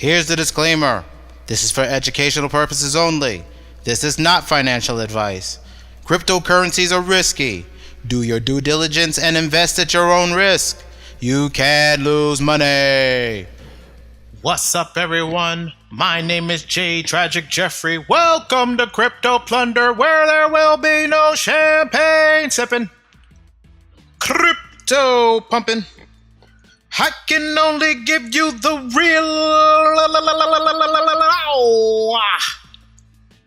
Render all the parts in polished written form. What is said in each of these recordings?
Here's the disclaimer. This is for educational purposes only. This is not financial advice. Cryptocurrencies are risky. Do your due diligence and invest at your own risk. You can lose money. What's up, everyone? My name is J. Tragic Jeffrey. Welcome to Crypto Plunder, where there will be no champagne sipping, crypto pumping. I can only give you the real.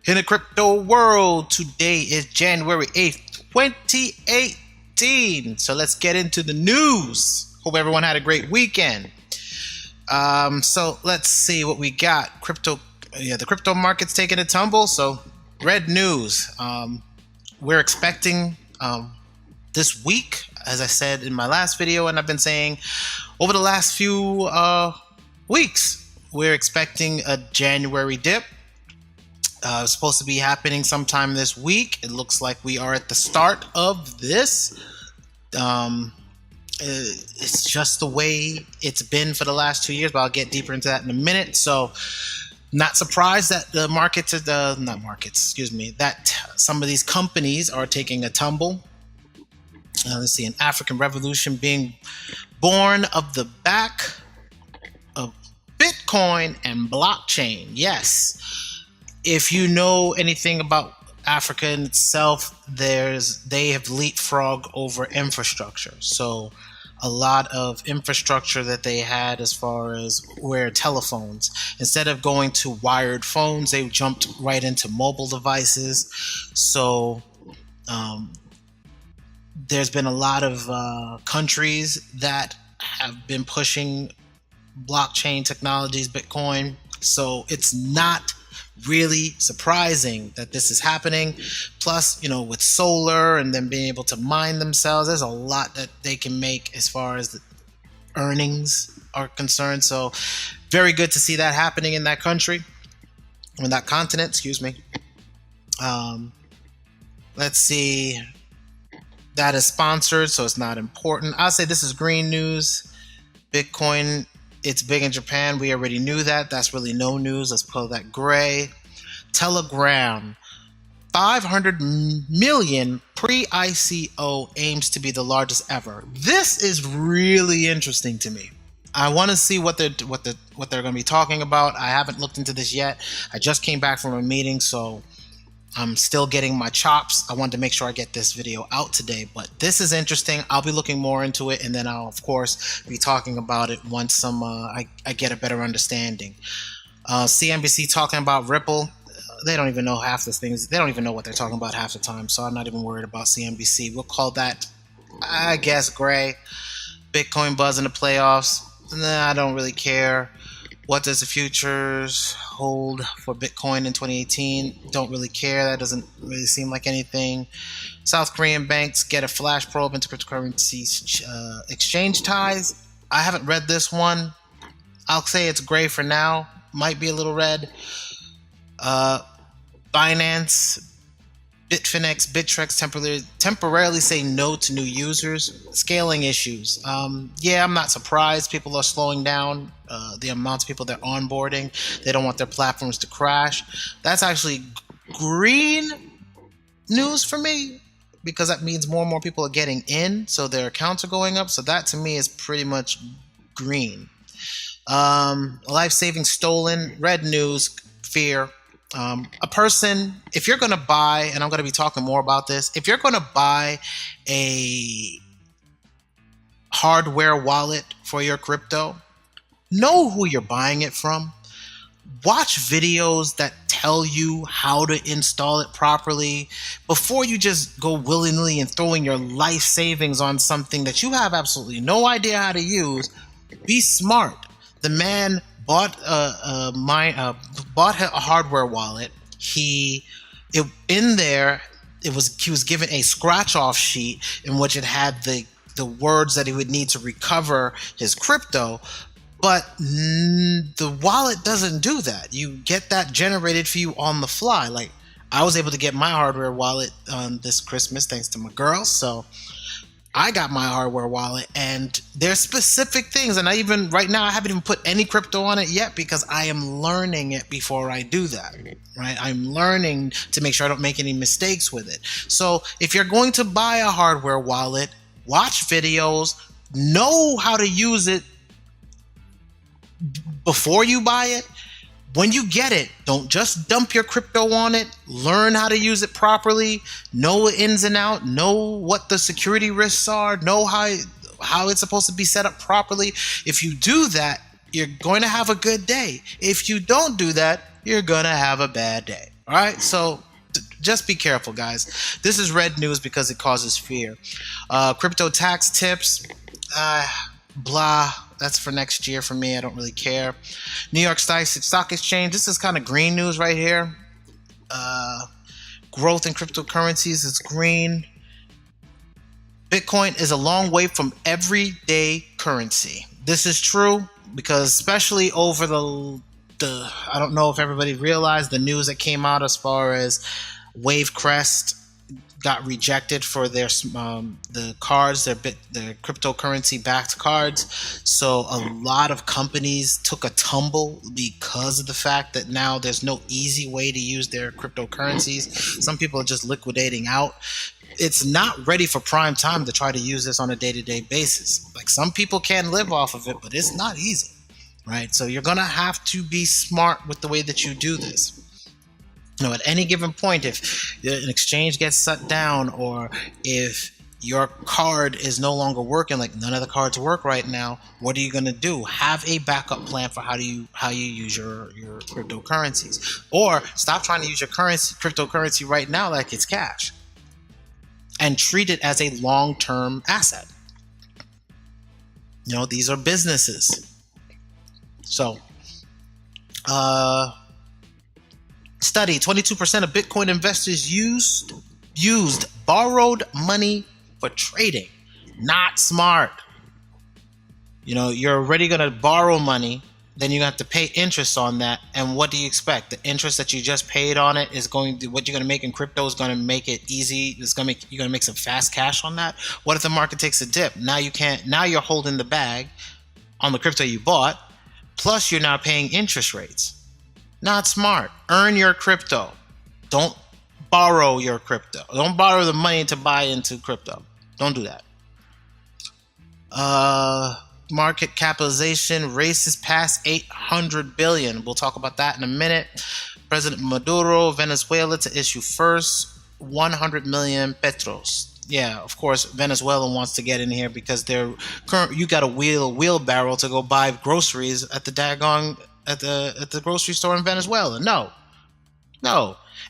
In the crypto world, today is January 8th, 2018. So let's get into the news. Hope everyone had a great weekend. So let's see what we got. The crypto market's taking a tumble. So red news. We're expecting this week, as I said in my last video, and I've been saying over the last few weeks, we're expecting a January dip. It's supposed to be happening sometime this week. It looks like we are at the start of this. It's just the way it's been for the last 2 years, but I'll get deeper into that in a minute. So not surprised that the markets are that some of these companies are taking a tumble. Let's see, an African revolution being born of the back of Bitcoin and blockchain. Yes. If you know anything about Africa in itself, they have leapfrogged over infrastructure. So a lot of infrastructure that they had as far as where telephones, instead of going to wired phones, they jumped right into mobile devices. So there's been a lot of countries that have been pushing blockchain technologies, Bitcoin. So it's not really surprising that this is happening. Plus, with solar and them being able to mine themselves, there's a lot that they can make as far as the earnings are concerned. So very good to see that happening in that country, in that continent, excuse me. Let's see. That is sponsored, so it's not important. I'll say this is green news. Bitcoin, it's big in Japan. We already knew that. That's really no news. Let's pull that gray. Telegram, 500 million pre-ICO, aims to be the largest ever. This is really interesting to me. I want to see what they're going to be talking about. I haven't looked into this yet. I just came back from a meeting, so I'm still getting my chops. I wanted to make sure I get this video out today, but this is interesting. I'll be looking more into it, and then I'll, of course, be talking about it once I get a better understanding. CNBC talking about Ripple. They don't even know half the things. They don't even know what they're talking about half the time, so I'm not even worried about CNBC. We'll call that, I guess, gray. Bitcoin buzz in the playoffs. Nah, I don't really care. What does the futures hold for Bitcoin in 2018? Don't really care. That doesn't really seem like anything. South Korean banks get a flash probe into cryptocurrency exchange ties. I haven't read this one. I'll say it's gray for now. Might be a little red. Binance, Bitfinex, Bittrex temporarily say no to new users. Scaling issues. Yeah, I'm not surprised. People are slowing down the amount of people they're onboarding. They don't want their platforms to crash. That's actually green news for me, because that means more and more people are getting in, so their accounts are going up. So that to me is pretty much green. Life saving stolen. Red news. Fear. A person, if you're going to buy, and I'm going to be talking more about this, if you're going to buy a hardware wallet for your crypto, know who you're buying it from. Watch videos that tell you how to install it properly before you just go willingly and throwing your life savings on something that you have absolutely no idea how to use. Be smart. The man bought a hardware wallet. He was given a scratch off sheet in which it had the words that he would need to recover his crypto, but the wallet doesn't do that. You get that generated for you on the fly. Like, I was able to get my hardware wallet this Christmas thanks to my girl. So I got my hardware wallet, and there's specific things, and right now I haven't even put any crypto on it yet because I am learning it before I do that, right? I'm learning to make sure I don't make any mistakes with it. So if you're going to buy a hardware wallet, watch videos, know how to use it before you buy it. When you get it, don't just dump your crypto on it. Learn how to use it properly. Know the ins and out. Know what the security risks are. Know how it's supposed to be set up properly. If you do that, you're going to have a good day. If you don't do that, you're going to have a bad day. All right? So just be careful, guys. This is red news because it causes fear. Crypto tax tips. Blah. That's for next year for me. I don't really care. New York Stock Exchange. This is kind of green news right here. Growth in cryptocurrencies is green. Bitcoin is a long way from everyday currency. This is true because especially over the I don't know if everybody realized the news that came out as far as Wavecrest got rejected for their the cards, their cryptocurrency backed cards. So a lot of companies took a tumble because of the fact that now there's no easy way to use their cryptocurrencies. Some people are just liquidating out. It's not ready for prime time to try to use this on a day-to-day basis. Like, some people can live off of it, but it's not easy, right? So you're gonna have to be smart with the way that you do this. At any given point, if an exchange gets shut down, or if your card is no longer working, like none of the cards work right now, what are you going to do? Have a backup plan for how you use your cryptocurrencies, or stop trying to use your cryptocurrency right now like it's cash, and treat it as a long-term asset. These are businesses. So, study: 22% of Bitcoin investors used borrowed money for trading. Not smart. You're already going to borrow money, then you have to pay interest on that. And what do you expect? The interest that you just paid on it is what you're going to make in crypto is going to make it easy. You're going to make some fast cash on that. What if the market takes a dip? Now you're holding the bag on the crypto you bought, plus you're now paying interest rates. Not smart. Earn your crypto. Don't borrow your crypto. Don't borrow the money to buy into crypto. Don't do that. Market capitalization races past 800 billion. We'll talk about that in a minute. President Maduro, Venezuela, to issue first 100 million petros. Yeah, of course, Venezuela wants to get in here because you got a wheelbarrow to go buy groceries at the at the grocery store in Venezuela. No.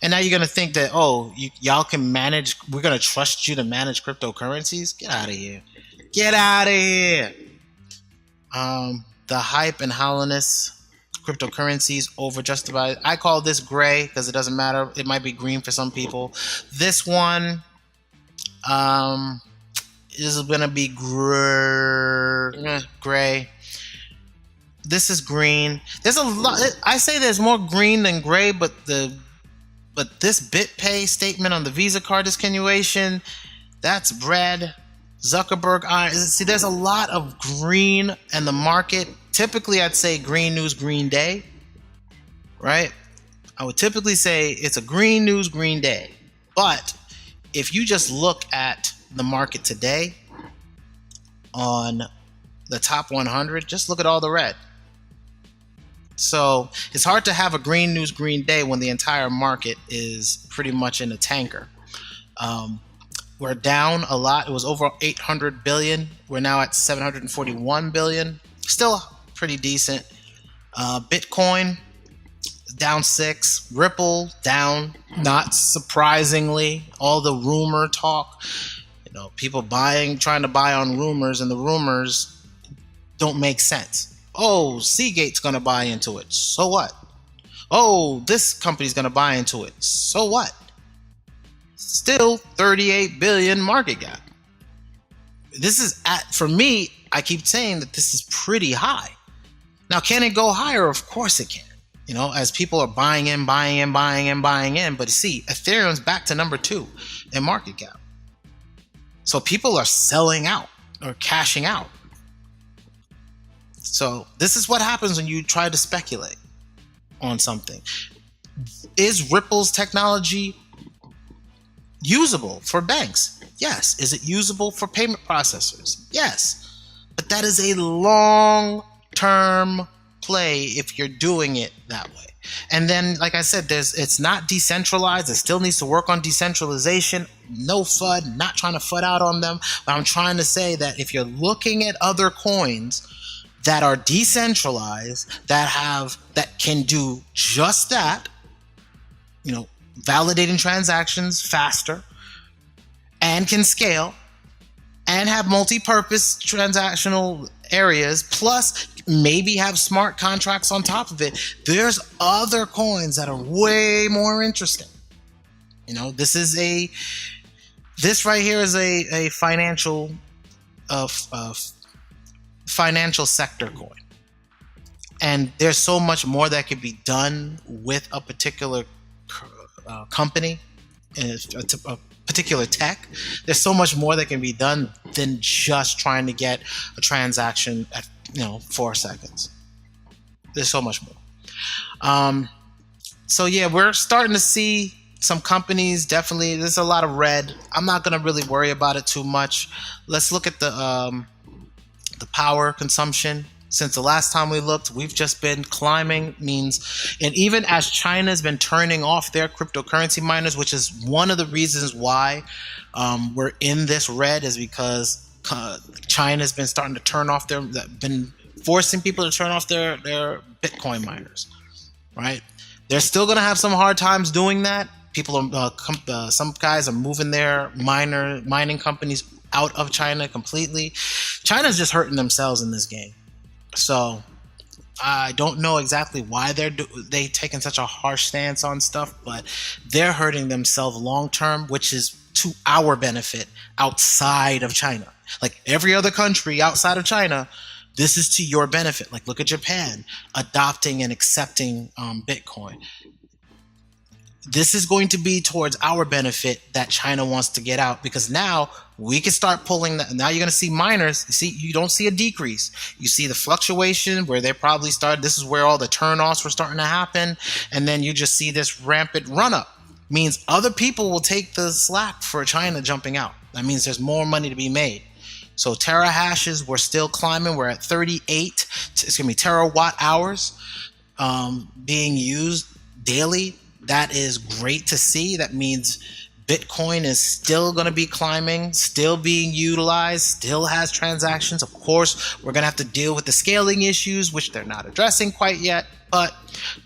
And now you're going to think that, y'all can manage, we're going to trust you to manage cryptocurrencies? Get out of here. Get out of here. The hype and hollowness, cryptocurrencies over justified. I call this gray because it doesn't matter. It might be green for some people. This one is going to be gray. This is green. There's a lot. I say there's more green than gray, but this BitPay statement on the Visa card discontinuation, that's red. Zuckerberg, see, there's a lot of green in the market. Typically, I'd say green news, green day, right? I would typically say it's a green news, green day. But if you just look at the market today on the top 100, just look at all the red. So it's hard to have a green news, green day when the entire market is pretty much in a tanker. We're down a lot. It was over 800 billion. We're now at 741 billion. Still pretty decent. Bitcoin down 6. Ripple down, not surprisingly. All the rumor talk, people trying to buy on rumors, and the rumors don't make sense. Seagate's going to buy into it. So what? This company's going to buy into it. So what? Still 38 billion market cap. This is for me, I keep saying that this is pretty high. Now, can it go higher? Of course it can. As people are buying in. But you see, Ethereum's back to number 2 in market cap. So people are selling out or cashing out. So this is what happens when you try to speculate on something. Is Ripple's technology usable for banks? Yes. Is it usable for payment processors? Yes. But that is a long-term play if you're doing it that way. And then, like I said, it's not decentralized. It still needs to work on decentralization. No FUD, not trying to FUD out on them. But I'm trying to say that if you're looking at other coins that are decentralized, that can do just that, validating transactions faster and can scale and have multi-purpose transactional areas, plus maybe have smart contracts on top of it, there's other coins that are way more interesting. This right here is a financial sector coin, and there's so much more that could be done with a particular company and a particular tech. There's so much more that can be done than just trying to get a transaction at 4 seconds. There's so much more. So yeah, we're starting to see some companies. Definitely, there's a lot of red. I'm not going to really worry about it too much. Let's look at the power consumption. Since the last time we looked, we've just been climbing. And even as China's been turning off their cryptocurrency miners, which is one of the reasons why we're in this red, is because China's been starting to turn off been forcing people to turn off their Bitcoin miners, right? They're still going to have some hard times doing that. Some guys are moving their mining companies out of China completely. China's just hurting themselves in this game. So I don't know exactly why they taking such a harsh stance on stuff, but they're hurting themselves long term, which is to our benefit outside of China. Like every other country outside of China, this is to your benefit. Like look at Japan adopting and accepting Bitcoin. This is going to be towards our benefit that China wants to get out, because now we can start pulling that. Now you're going to see miners. You don't see a decrease. You see the fluctuation where they probably started. This is where all the turnoffs were starting to happen. And then you just see this rampant run up. Means other people will take the slack for China jumping out. That means there's more money to be made. So terahashes, we're still climbing. We're at 38, terawatt hours being used daily. That is great to see. That means Bitcoin is still going to be climbing, still being utilized, still has transactions. Of course, we're going to have to deal with the scaling issues, which they're not addressing quite yet. But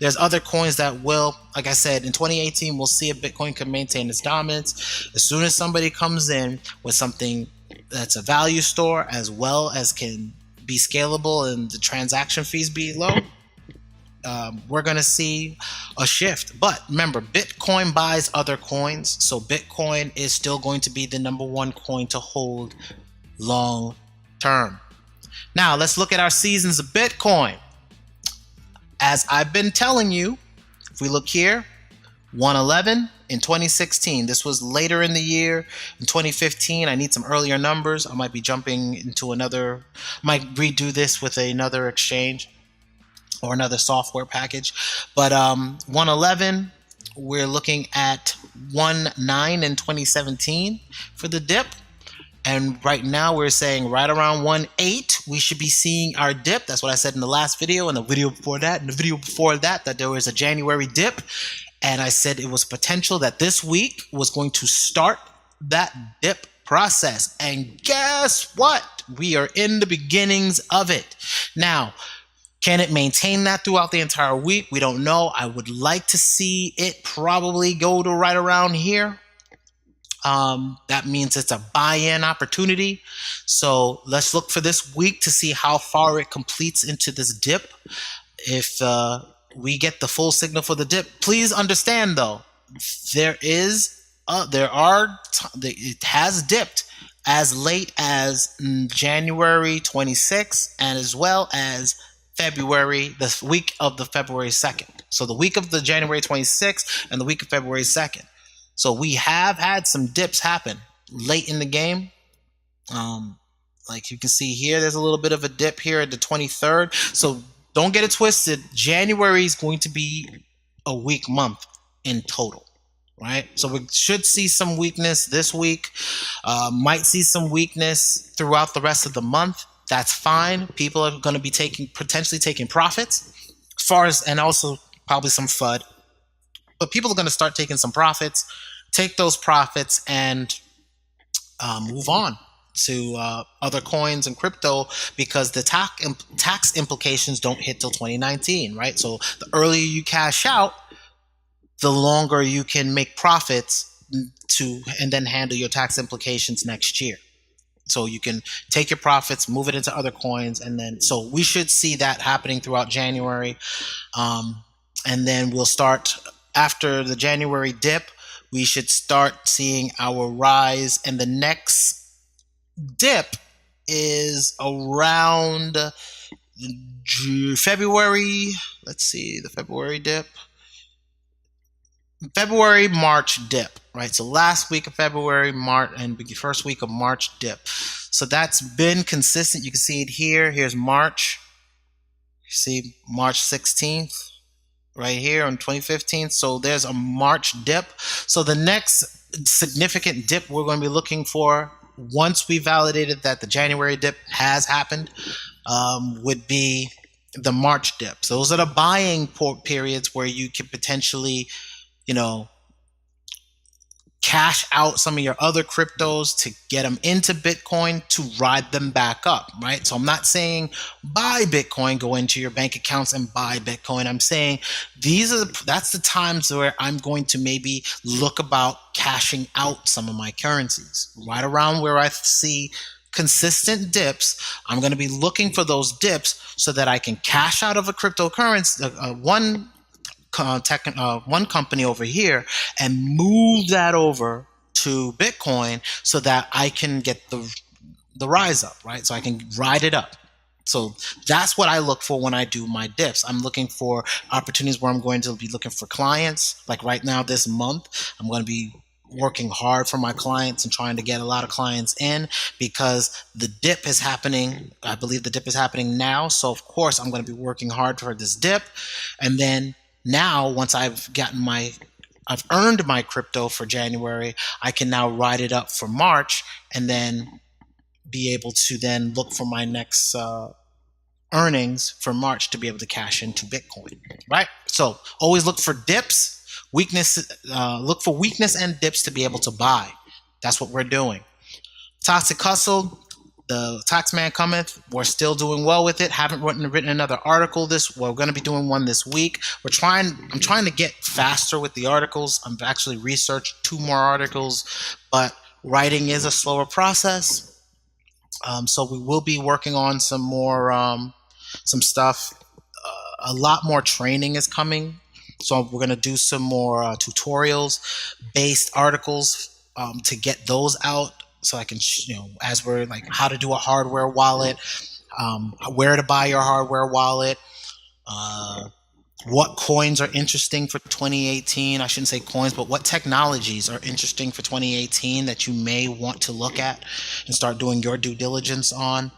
there's other coins that will, like I said, in 2018, we'll see if Bitcoin can maintain its dominance. As soon as somebody comes in with something that's a value store as well as can be scalable and the transaction fees be low, we're going to see a shift. But remember, Bitcoin buys other coins, so Bitcoin is still going to be the number one coin to hold long term. Now, let's look at our seasons of Bitcoin. As I've been telling you, if we look here, 111 in 2016. This was later in the year. In 2015, I need some earlier numbers. I might be jumping into might redo this with another exchange or another software package. But 111, we're looking at 19 in 2017 for the dip. And right now we're saying right around 1.8, we should be seeing our dip. That's what I said in the last video, and the video before that, and the video before that there was a January dip. And I said it was potential that this week was going to start that dip process. And guess what? We are in the beginnings of it. Now, can it maintain that throughout the entire week? We don't know. I would like to see it probably go to right around here. That means it's a buy-in opportunity. So let's look for this week to see how far it completes into this dip. If we get the full signal for the dip, please understand though, it has dipped as late as January 26th and as well as February, the week of the February 2nd. So the week of the January 26th and the week of February 2nd. So we have had some dips happen late in the game. Um, like you can see here, there's a little bit of a dip here at the 23rd. So don't get it twisted. January is going to be a weak month in total, right? So we should see some weakness this week. Might see some weakness throughout the rest of the month. That's fine. People are going to be potentially taking profits, as far as, and also probably some FUD. But people are going to start taking some profits, take those profits, and move on to other coins and crypto, because the tax implications don't hit till 2019, right? So the earlier you cash out, the longer you can make profits and then handle your tax implications next year. So you can take your profits, move it into other coins, and then so we should see that happening throughout January, and then we'll start after the January dip. We should start seeing our rise, and the next dip is around February. Let's see, the February dip. February, March dip, right? So last week of February, March, and the first week of March dip. So that's been consistent. You can see it here. Here's March. You see March 16th right here on 2015. So there's a March dip. So the next significant dip we're going to be looking for, once we validated that the January dip has happened, would be the March dip. So those are the buying periods where you can potentially, cash out some of your other cryptos to get them into Bitcoin to ride them back up, right? So I'm not saying buy Bitcoin, go into your bank accounts and buy Bitcoin. I'm saying that's the times where I'm going to maybe look about cashing out some of my currencies. Right around where I see consistent dips, I'm going to be looking for those dips so that I can cash out of a cryptocurrency, one company over here, and move that over to Bitcoin so that I can get the rise up, right? So I can ride it up. So that's what I look for when I do my dips. I'm looking for opportunities where I'm going to be looking for clients. Like right now, this month, I'm going to be working hard for my clients and trying to get a lot of clients in, because the dip is happening. I believe the dip is happening now. So of course, I'm going to be working hard for this dip. And then now, once I've earned my crypto for January, I can now ride it up for March, and then be able to then look for my next earnings for March to be able to cash into Bitcoin, right? So always look for dips, look for weakness and dips to be able to buy. That's what we're doing. Toxic Hustle, the Taxman cometh. We're still doing well with it. Haven't written another article. We're going to be doing one this week. I'm trying to get faster with the articles. I've actually researched 2 more articles, but writing is a slower process. So we will be working on some more, some stuff. A lot more training is coming. So we're going to do some more tutorials-based articles to get those out. So I can, as we're like how to do a hardware wallet, where to buy your hardware wallet, what coins are interesting for 2018. I shouldn't say coins, but what technologies are interesting for 2018 that you may want to look at and start doing your due diligence on.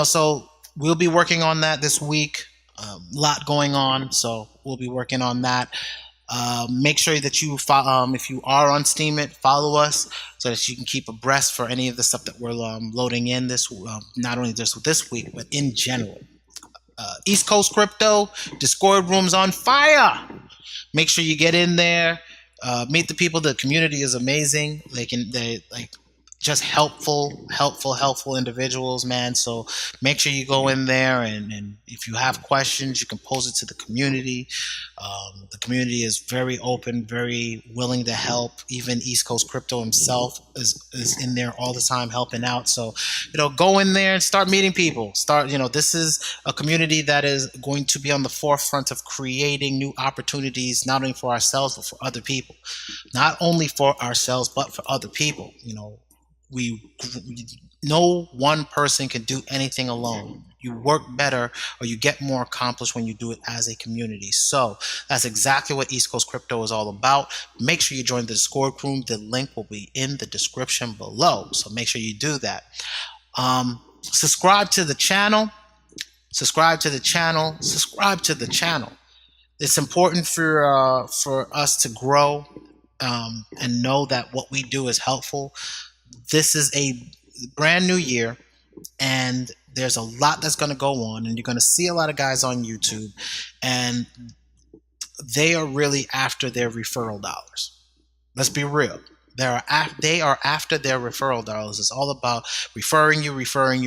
So we'll be working on that this week. A lot going on, so we'll be working on that. Make sure that you if you are on Steemit, follow us so that you can keep abreast for any of the stuff that we're loading in not only just this week, but in general. East Coast Crypto Discord rooms on fire. Make sure you get in there, meet the people. The community is amazing. They just helpful individuals, man. So make sure you go in there, and if you have questions, you can pose it to the community. The community is very open, very willing to help. Even East Coast Crypto himself is in there all the time helping out. So, go in there and start meeting people. This is a community that is going to be on the forefront of creating new opportunities, not only for ourselves, but for other people. Not only for ourselves, but for other people. No one person can do anything alone. You work better, or you get more accomplished when you do it as a community. So that's exactly what East Coast Crypto is all about. Make sure you join the Discord room. The link will be in the description below. So make sure you do that. Subscribe to the channel. Subscribe to the channel. Subscribe to the channel. It's important for us to grow and know that what we do is helpful. This is a brand new year, and there's a lot that's going to go on, and you're going to see a lot of guys on YouTube, and they are really after their referral dollars. Let's be real. They are after their referral dollars. It's all about referring you, selling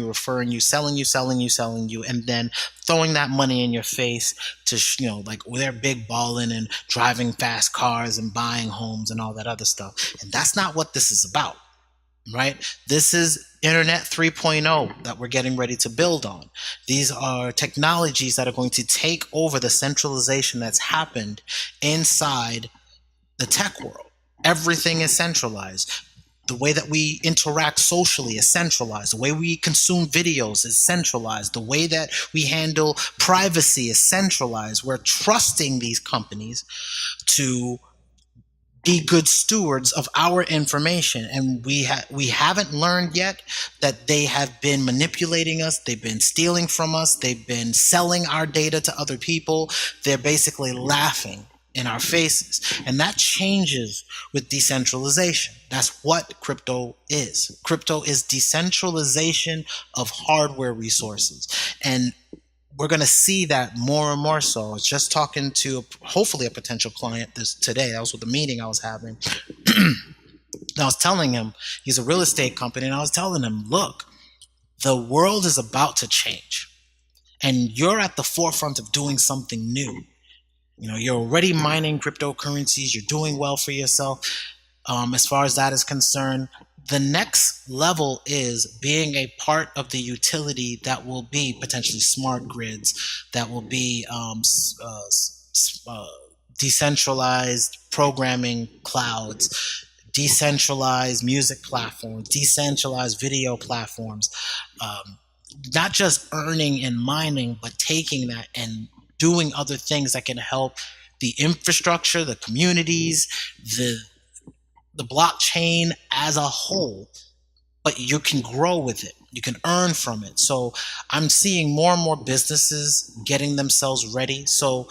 you, and then throwing that money in your face to, like they're big balling and driving fast cars and buying homes and all that other stuff. And that's not what this is about, right? This is Internet 3.0 that we're getting ready to build on. These are technologies that are going to take over the centralization that's happened inside the tech world. Everything is centralized. The way that we interact socially is centralized. The way we consume videos is centralized. The way that we handle privacy is centralized. We're trusting these companies to be good stewards of our information, and we haven't learned yet that they have been manipulating us. They've been stealing from us. They've been selling our data to other people. They're basically laughing in our faces, and that changes with decentralization. That's what crypto is. Crypto is decentralization of hardware resources, and we're going to see that more and more so. I was just talking to hopefully a potential client today. That was with the meeting I was having. And I was telling him, he's a real estate company, and I was telling him, look, the world is about to change, and you're at the forefront of doing something new. You're already mining cryptocurrencies. You're doing well for yourself. As far as that is concerned, the next level is being a part of the utility that will be potentially smart grids, that will be decentralized programming clouds, decentralized music platforms, decentralized video platforms, not just earning and mining, but taking that and doing other things that can help the infrastructure, the communities, the blockchain as a whole. But you can grow with it. You can earn from it. So I'm seeing more and more businesses getting themselves ready. So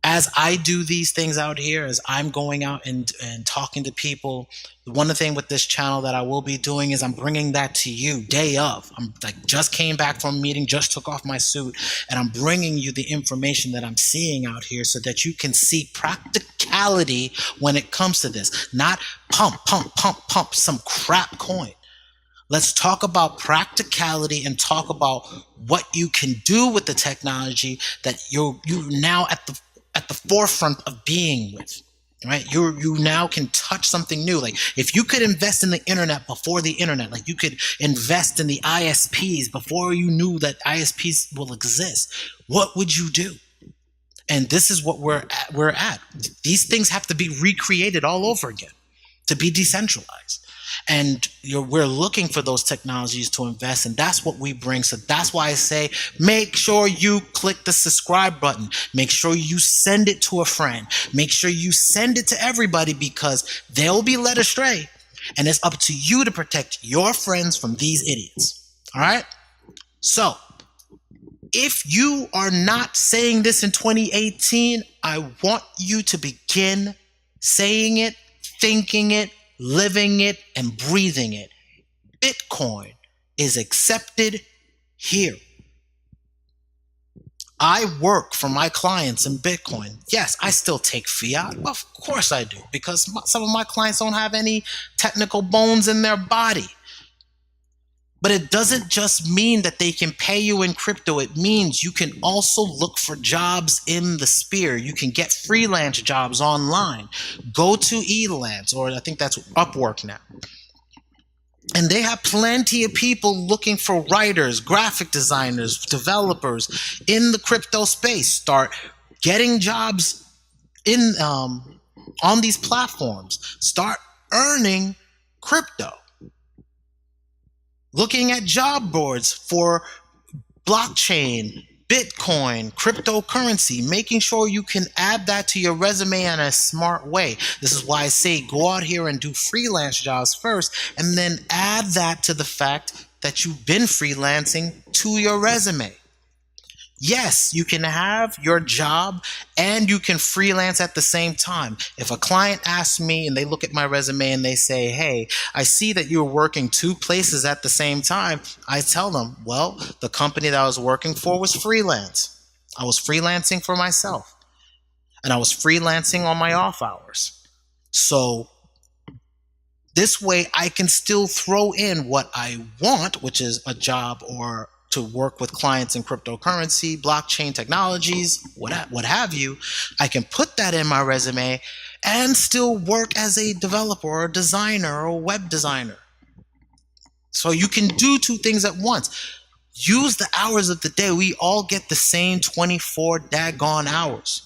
as I do these things out here, as I'm going out and talking to people, the one thing with this channel that I will be doing is I'm bringing that to you day of. I'm just came back from a meeting, just took off my suit, and I'm bringing you the information that I'm seeing out here so that you can see practicality when it comes to this. Not pump some crap coin. Let's talk about practicality and talk about what you can do with the technology that you're now at the forefront of being with, right? You now can touch something new. Like if you could invest in the internet before the internet, like you could invest in the ISPs before you knew that ISPs will exist, what would you do? And this is what we're at. These things have to be recreated all over again to be decentralized. And we're looking for those technologies to invest, and that's what we bring. So that's why I say, make sure you click the subscribe button. Make sure you send it to a friend. Make sure you send it to everybody, because they'll be led astray. And it's up to you to protect your friends from these idiots. All right? So if you are not saying this in 2018, I want you to begin saying it, thinking it, living it, and breathing it. Bitcoin is accepted here. I work for my clients in Bitcoin. Yes, I still take fiat. Of course I do, because some of my clients don't have any technical bones in their body. But it doesn't just mean that they can pay you in crypto. It means you can also look for jobs in the sphere. You can get freelance jobs online. Go to Elance, or I think that's Upwork now. And they have plenty of people looking for writers, graphic designers, developers in the crypto space. Start getting jobs in on these platforms. Start earning crypto. Looking at job boards for blockchain, Bitcoin, cryptocurrency, making sure you can add that to your resume in a smart way. This is why I say go out here and do freelance jobs first, and then add that to the fact that you've been freelancing to your resume. Yes, you can have your job and you can freelance at the same time. If a client asks me and they look at my resume and they say, hey, I see that you're working two places at the same time, I tell them, well, the company that I was working for was freelance. I was freelancing for myself and I was freelancing on my off hours. So this way I can still throw in what I want, which is a job or to work with clients in cryptocurrency, blockchain technologies, what have you. I can put that in my resume and still work as a developer or a designer or a web designer. So you can do two things at once. Use the hours of the day. We all get the same 24 daggone hours.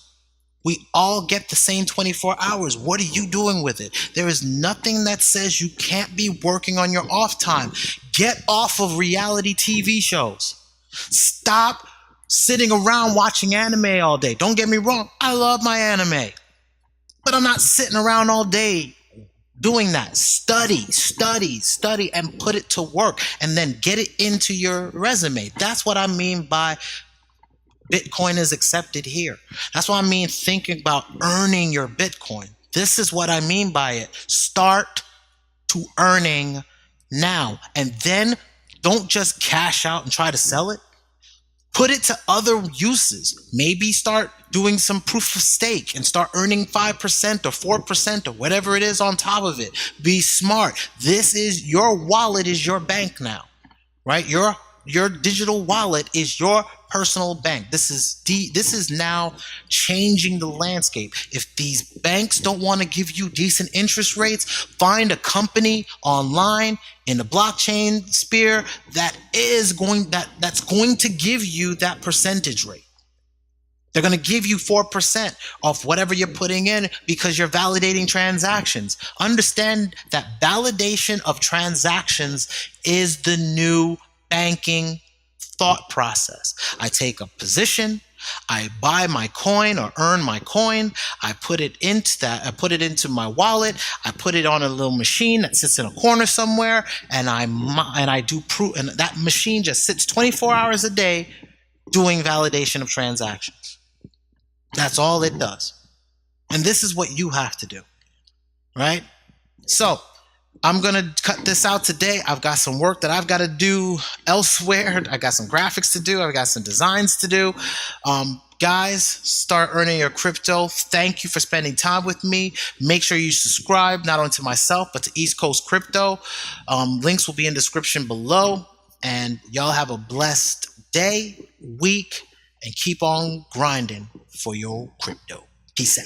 We all get the same 24 hours. What are you doing with it? There is nothing that says you can't be working on your off time. Get off of reality TV shows. Stop sitting around watching anime all day. Don't get me wrong. I love my anime. But I'm not sitting around all day doing that. Study, and put it to work. And then get it into your resume. That's what I mean by Bitcoin is accepted here. That's what I mean thinking about earning your Bitcoin. This is what I mean by it. Start to earning now. And then don't just cash out and try to sell it. Put it to other uses. Maybe start doing some proof of stake and start earning 5% or 4% or whatever it is on top of it. Be smart. This is your wallet is your bank now, right? Your digital wallet is your personal bank. This is now changing the landscape. If these banks don't want to give you decent interest rates, find a company online in the blockchain sphere that's going to give you that percentage rate. They're going to give you 4% off whatever you're putting in because you're validating transactions. Understand that validation of transactions is the new banking thought process. I take a position, I buy my coin or earn my coin, I put it into my wallet, I put it on a little machine that sits in a corner somewhere, and I do proof, and that machine just sits 24 hours a day doing validation of transactions. That's all it does. And this is what you have to do, right? So I'm going to cut this out today. I've got some work that I've got to do elsewhere. I got some graphics to do. I've got some designs to do. Guys, start earning your crypto. Thank you for spending time with me. Make sure you subscribe not only to myself, but to East Coast Crypto. Links will be in the description below. And y'all have a blessed day, week, and keep on grinding for your crypto. Peace out.